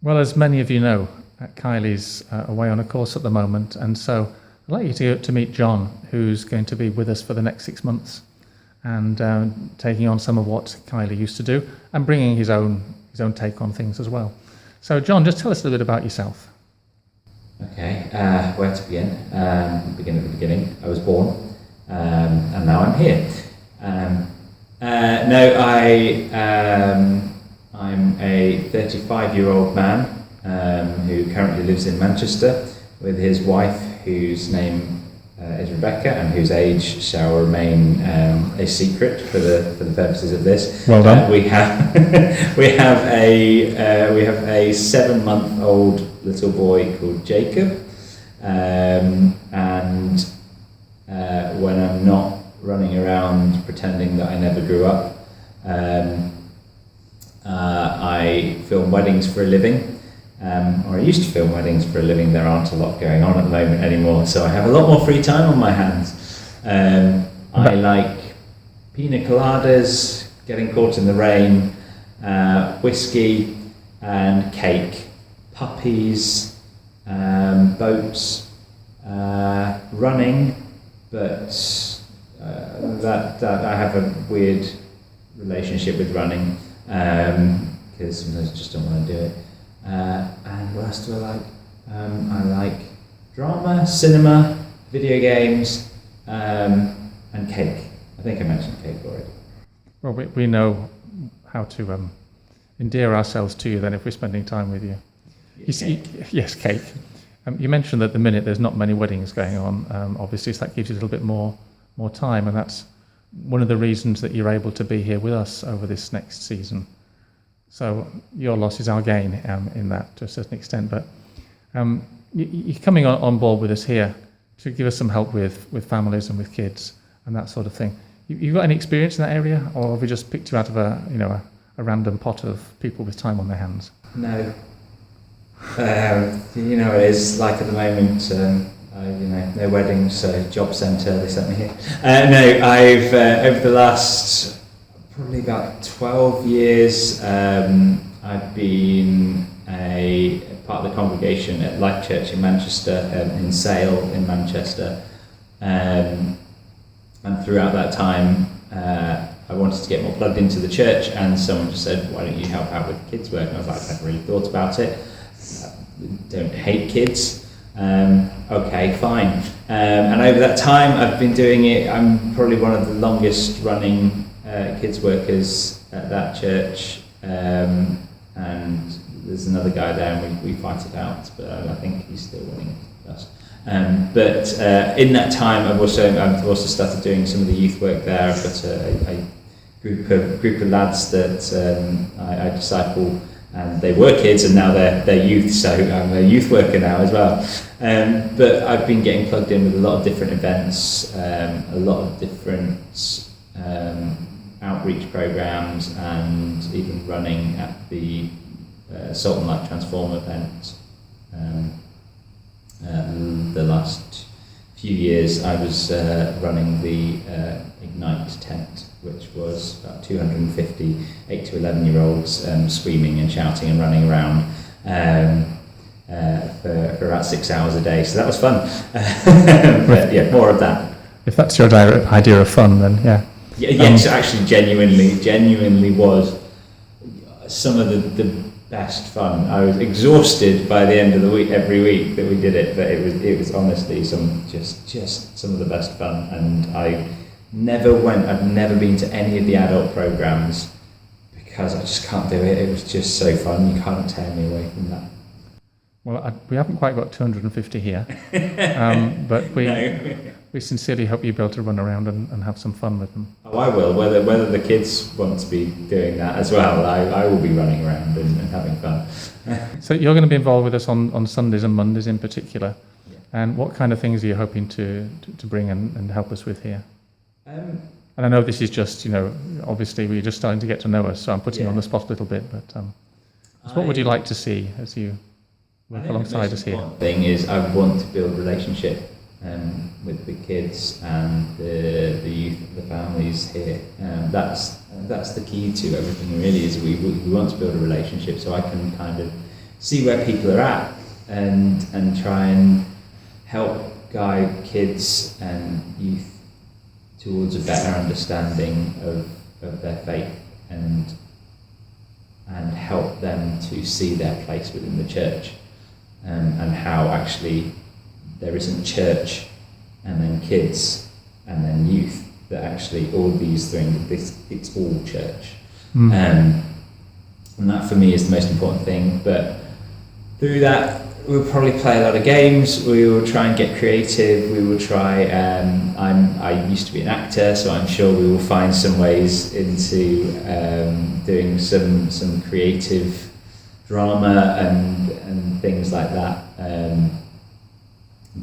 Well, as many of you know, Kylie's away on a course at the moment, and so I'd like you to meet Jon, who's going to be with us for the next 6 months, and taking on some of what Kylie used to do, and bringing his own take on things as well. So, Jon, just tell us a little bit about yourself. Okay, where to begin? Begin at the beginning. I was born, and now I'm here. I'm a 35-year-old man who currently lives in Manchester with his wife, whose name is Rebecca, and whose age shall remain a secret for the purposes of this. Well done. We have a 7-month-old little boy called Jacob, and when I'm not running around pretending that I never grew up, I film weddings for a living, or I used to film weddings for a living. There aren't a lot going on at the moment anymore, so I have a lot more free time on my hands. I like pina coladas, getting caught in the rain, whiskey and cake, puppies, boats, running, but that I have a weird relationship with running, because sometimes I just don't want to do it. And what else do I like? I like drama, cinema, video games, and cake. I think I mentioned cake already. Well, we know how to endear ourselves to you then if we're spending time with you. Yes, cake. You mentioned that at the minute there's not many weddings going on, obviously, so that gives you a little bit more time, and that's one of the reasons that you're able to be here with us over this next season. So your loss is our gain in that to a certain extent, but you're coming on board with us here to give us some help with families and with kids and that sort of thing. You got any experience in that area, or have we just picked you out of a random pot of people with time on their hands? No. It's like at the moment, no weddings, so job centre, they sent me here. I've, over the last probably about 12 years, I've been a part of the congregation at Life Church in Manchester, in Sale in Manchester. And throughout that time, I wanted to get more plugged into the church, and someone just said, why don't you help out with kids work? And I was like, I hadn't really thought about it. Don't hate kids. Okay, fine. And over that time, I've been doing it. I'm probably one of the longest running kids workers at that church. And there's another guy there, and we fight it out. But I think he's still winning us. But in that time, I've also started doing some of the youth work there. I've got a group of lads that I disciple. And they were kids, and now they're youth, so I'm a youth worker now as well. But I've been getting plugged in with a lot of different events, a lot of different outreach programs, and even running at the Salt and Light Transform event. The last few years I was running the Ignite tent, which was about 250 8 to 11-year-olds screaming and shouting and running around for about 6 hours a day. So that was fun. But yeah, more of that. If that's your idea of fun, then yeah. Yes, actually, genuinely was some of the best fun. I was exhausted by the end of the week, every week that we did it, but it was honestly just some of the best fun. And I've never been to any of the adult programs because I just can't do it. It was just so fun. You can't tear me away from that. Well, we haven't quite got 250 here, but we sincerely hope you'll be able to run around and have some fun with them. Oh, I will. Whether the kids want to be doing that as well, I will be running around and having fun. So you're going to be involved with us on Sundays and Mondays in particular. Yeah. And what kind of things are you hoping to bring and help us with here? And I know this is just, obviously we're just starting to get to know us, so I'm putting you on the spot a little bit, but what would you like to see as you work alongside us here? The important thing is I want to build relationship with the kids and the youth, the families here. That's the key to everything really, is we want to build a relationship, so I can kind of see where people are at and try and help guide kids and youth towards a better understanding of their faith and help them to see their place within the church, and how actually there isn't church and then kids and then youth, that actually all these things, it's all church. And that for me is the most important thing. But through that, we'll probably play a lot of games, we will try and get creative, we will try, I used to be an actor, so I'm sure we will find some ways into doing some creative drama and things like that.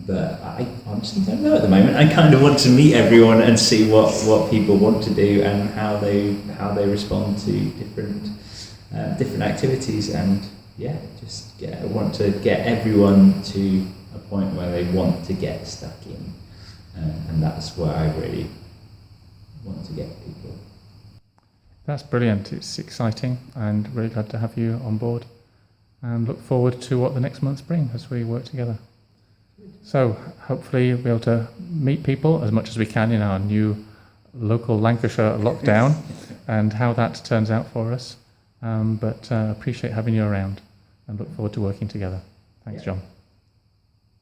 But I honestly don't know at the moment. I kind of want to meet everyone and see what people want to do and how they respond to different activities, and yeah, just want to get everyone to a point where they want to get stuck in, and that's where I really want to get people. That's brilliant. It's exciting, and really glad to have you on board, and look forward to what the next months bring as we work together. So hopefully we'll be able to meet people as much as we can in our new local Lancashire lockdown and how that turns out for us. But appreciate having you around and look forward to working together. Thanks, Jon.